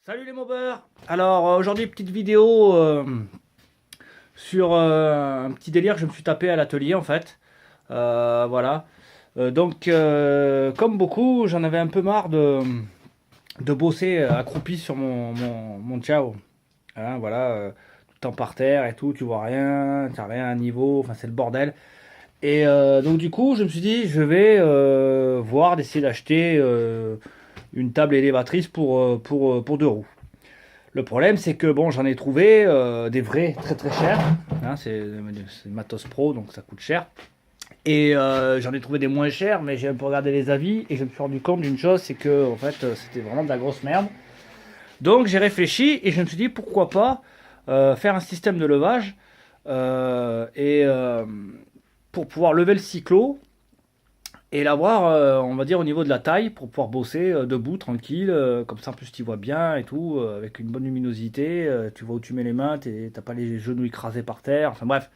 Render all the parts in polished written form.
Salut les mobbers. Alors aujourd'hui petite vidéo sur un petit délire que je me suis tapé à l'atelier en fait. Voilà. Comme beaucoup, j'en avais un peu marre de bosser accroupi sur mon Ciao. Hein, voilà, tout le temps par terre et tout, tu vois rien, t'as rien à niveau, enfin c'est le bordel. Donc du coup je me suis dit je vais voir d'essayer d'acheter une table élévatrice pour deux roues. Le problème, c'est que bon, j'en ai trouvé des vrais très très chers. Hein, c'est matos pro, donc ça coûte cher. J'en ai trouvé des moins chers, mais j'ai un peu regardé les avis et je me suis rendu compte d'une chose, c'est que en fait, c'était vraiment de la grosse merde. Donc j'ai réfléchi et je me suis dit pourquoi pas faire un système de levage euh, et euh, pour pouvoir lever le cyclo et l'avoir, on va dire, au niveau de la taille pour pouvoir bosser debout, tranquille, comme ça en plus tu vois bien et tout, avec une bonne luminosité, tu vois où tu mets les mains, t'as pas les genoux écrasés par terre, enfin bref.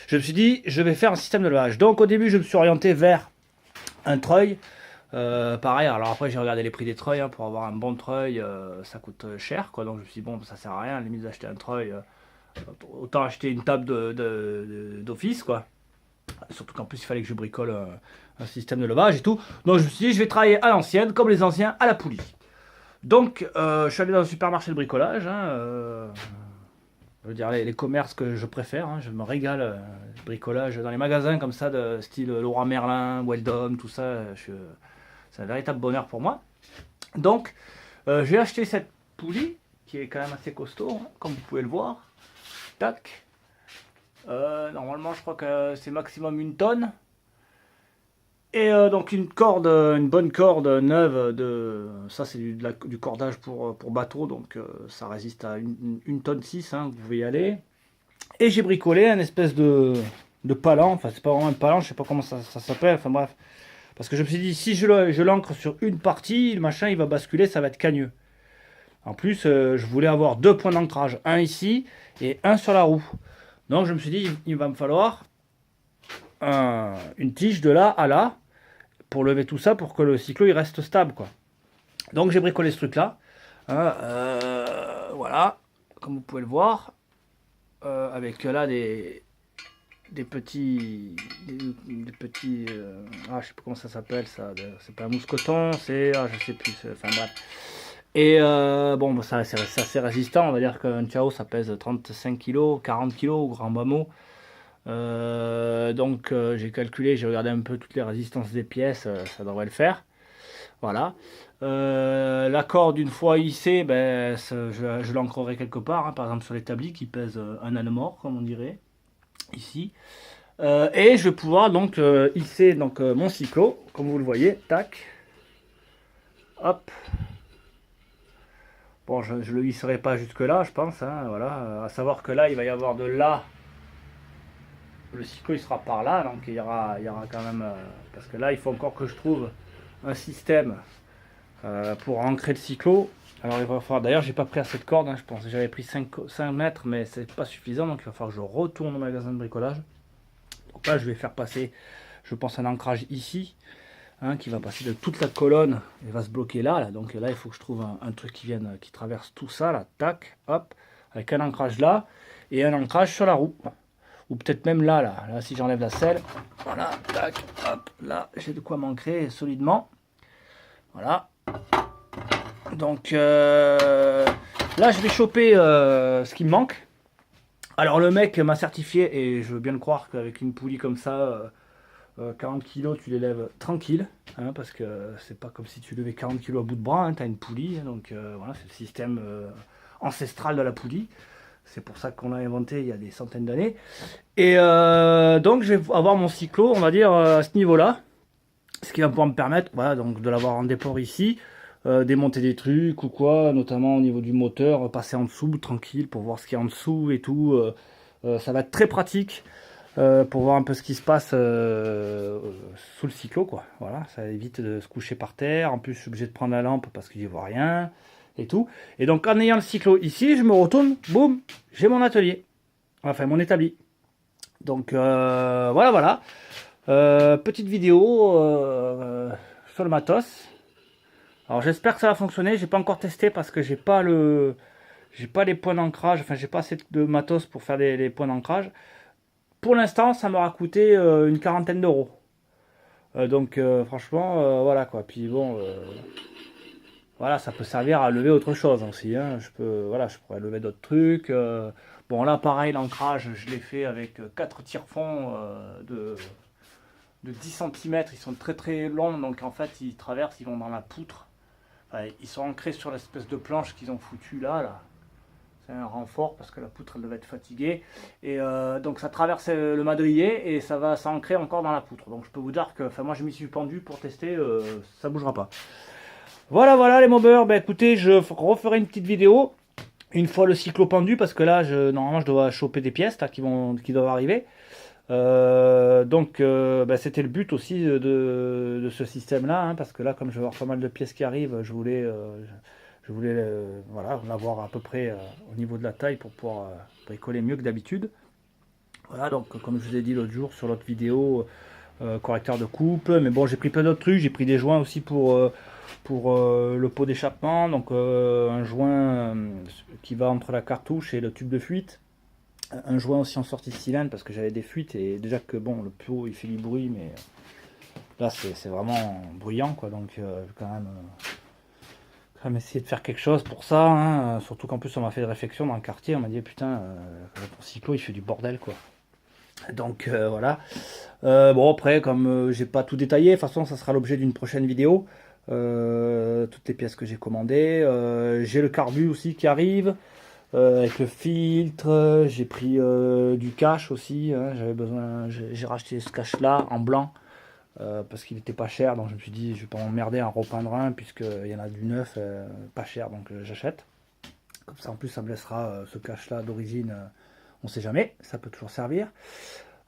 Je me suis dit, je vais faire un système de levage. Donc au début, je me suis orienté vers un treuil. Pareil, alors après j'ai regardé les prix des treuils, hein, pour avoir un bon treuil, ça coûte cher, quoi. Donc je me suis dit, bon, ça sert à rien, à la limite d'acheter un treuil, autant acheter une table d'office, quoi. Surtout qu'en plus, il fallait que je bricole un système de levage et tout. Donc, je me suis dit, je vais travailler à l'ancienne, comme les anciens, à la poulie. Donc, je suis allé dans un supermarché de bricolage. Hein, je veux dire, les commerces que je préfère. Hein, je me régale. Bricolage dans les magasins comme ça, de style Leroy Merlin, Weldom, tout ça. C'est un véritable bonheur pour moi. Donc, j'ai acheté cette poulie, qui est quand même assez costaud, hein, comme vous pouvez le voir. Tac. Normalement, je crois que c'est maximum une tonne. Donc une corde, une bonne corde neuve ça c'est du cordage pour bateau, donc ça résiste à une tonne 6, hein, vous pouvez y aller. Et j'ai bricolé un espèce de palan, enfin c'est pas vraiment un palan, je sais pas comment ça s'appelle, enfin bref. Parce que je me suis dit, si je l'ancre sur une partie, le machin il va basculer, ça va être cagneux. En plus, je voulais avoir deux points d'ancrage, un ici et un sur la roue. Donc je me suis dit, il va me falloir une tige de là à là pour lever tout ça pour que le cyclo il reste stable, quoi. Donc j'ai bricolé ce truc là, hein, voilà, comme vous pouvez le voir, avec là des petits je sais pas comment ça s'appelle ça, c'est pas un mousqueton, c'est je sais plus, enfin bref. Bon, ça c'est assez résistant, on va dire qu'un Ciao ça pèse 35 kg, 40 kg au grand bas mot. J'ai calculé, j'ai regardé un peu toutes les résistances des pièces, ça devrait le faire. Voilà. La corde, une fois hissée, ben, je l'ancrerai quelque part, hein, par exemple sur l'établi qui pèse un âne mort, comme on dirait, ici. Et je vais pouvoir donc hisser mon cyclo, comme vous le voyez, tac, hop. Bon, je ne le hisserai pas jusque là, je pense, hein, voilà. À savoir que là, il va y avoir de là. Le cyclo il sera par là, donc il y aura quand même. Parce que là, il faut encore que je trouve un système pour ancrer le cyclo. Alors il va falloir. D'ailleurs, j'ai pas pris assez de cordes, hein, je pense que j'avais pris 5 mètres, mais c'est pas suffisant, donc il va falloir que je retourne au magasin de bricolage. Donc là, je vais faire passer, je pense, un ancrage ici, hein, qui va passer de toute la colonne et va se bloquer là. Donc là, il faut que je trouve un truc qui traverse tout ça, là, tac, hop, avec un ancrage là et un ancrage sur la roue. Ou peut-être même là, si j'enlève la selle, voilà, tac, hop, là, j'ai de quoi m'ancrer solidement. Voilà. Donc là, je vais choper ce qui me manque. Alors le mec m'a certifié, et je veux bien le croire qu'avec une poulie comme ça, 40 kg, tu les lèves tranquille, hein, parce que c'est pas comme si tu levais 40 kg à bout de bras, hein, tu as une poulie, donc voilà, c'est le système ancestral de la poulie. C'est pour ça qu'on l'a inventé il y a des centaines d'années. Donc je vais avoir mon cyclo, on va dire, à ce niveau-là. Ce qui va pouvoir me permettre, voilà, donc de l'avoir en déport ici, démonter des trucs ou quoi, notamment au niveau du moteur, passer en dessous tranquille pour voir ce qu'il y a en dessous et tout. Ça va être très pratique pour voir un peu ce qui se passe sous le cyclo, quoi. Voilà, ça évite de se coucher par terre. En plus, je suis obligé de prendre la lampe parce que j'y vois rien et tout. Et donc, en ayant le cyclo ici, je me retourne, boum, j'ai mon atelier, enfin mon établi. Donc voilà. Petite vidéo sur le matos. Alors j'espère que ça va fonctionner. J'ai pas encore testé parce que j'ai pas les points d'ancrage. Enfin, j'ai pas assez de matos pour faire les points d'ancrage. Pour l'instant, ça m'aura coûté une quarantaine d'euros. Donc franchement, voilà quoi. Puis bon, voilà, ça peut servir à lever autre chose aussi, hein. Voilà, je pourrais lever d'autres trucs. Bon là, pareil, l'ancrage, je l'ai fait avec 4 tire-fonds de 10 cm. Ils sont très très longs, donc en fait, ils traversent, ils vont dans la poutre. Enfin, ils sont ancrés sur l'espèce de planche qu'ils ont foutu là. C'est un renfort parce que la poutre elle devait être fatiguée. Et donc ça traverse le madrier et ça va s'ancrer encore dans la poutre. Donc je peux vous dire que, enfin moi je m'y suis pendu pour tester, ça bougera pas. Voilà, voilà les mobbers. Ben écoutez, je referai une petite vidéo une fois le cyclo pendu parce que là, normalement, je dois choper des pièces là, qui doivent arriver. Donc, ben, c'était le but aussi de ce système-là, hein, parce que là, comme je vais avoir pas mal de pièces qui arrivent, je voulais voilà, l'avoir à peu près au niveau de la taille pour pouvoir bricoler mieux que d'habitude. Voilà, donc comme je vous ai dit l'autre jour sur l'autre vidéo, correcteur de coupe, mais bon, j'ai pris plein d'autres trucs, j'ai pris des joints aussi pour le pot d'échappement, donc un joint qui va entre la cartouche et le tube de fuite, un joint aussi en sortie de cylindre parce que j'avais des fuites et déjà que bon, le pot il fait du bruit, mais là c'est vraiment bruyant quoi, donc quand même essayer de faire quelque chose pour ça, hein. Surtout qu'en plus on m'a fait des réflexions dans le quartier, on m'a dit putain, ton cyclo il fait du bordel quoi. Donc voilà. Bon après comme j'ai pas tout détaillé, de toute façon ça sera l'objet d'une prochaine vidéo. Toutes les pièces que j'ai commandées. J'ai le carbu aussi qui arrive. Avec le filtre. J'ai pris du cash aussi, hein. J'avais besoin. J'ai racheté ce cash là en blanc. Parce qu'il était pas cher. Donc je me suis dit je vais pas m'emmerder à en repeindre un. Puisqu'il y en a du neuf pas cher. Donc j'achète. Comme ça en plus ça me laissera ce cash là d'origine. On sait jamais. Ça peut toujours servir.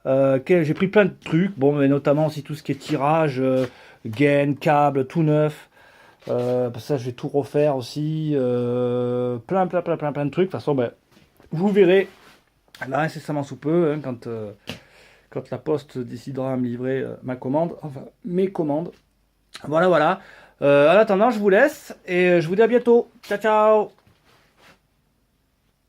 J'ai pris plein de trucs, bon, mais notamment aussi tout ce qui est tirage, gaine, câble, tout neuf. Ça, je vais tout refaire aussi. Plein de trucs. De toute façon, ben, vous verrez là incessamment sous peu, hein, quand la poste décidera à me livrer ma commande, enfin mes commandes. Voilà, voilà. En attendant, je vous laisse et je vous dis à bientôt. Ciao, ciao!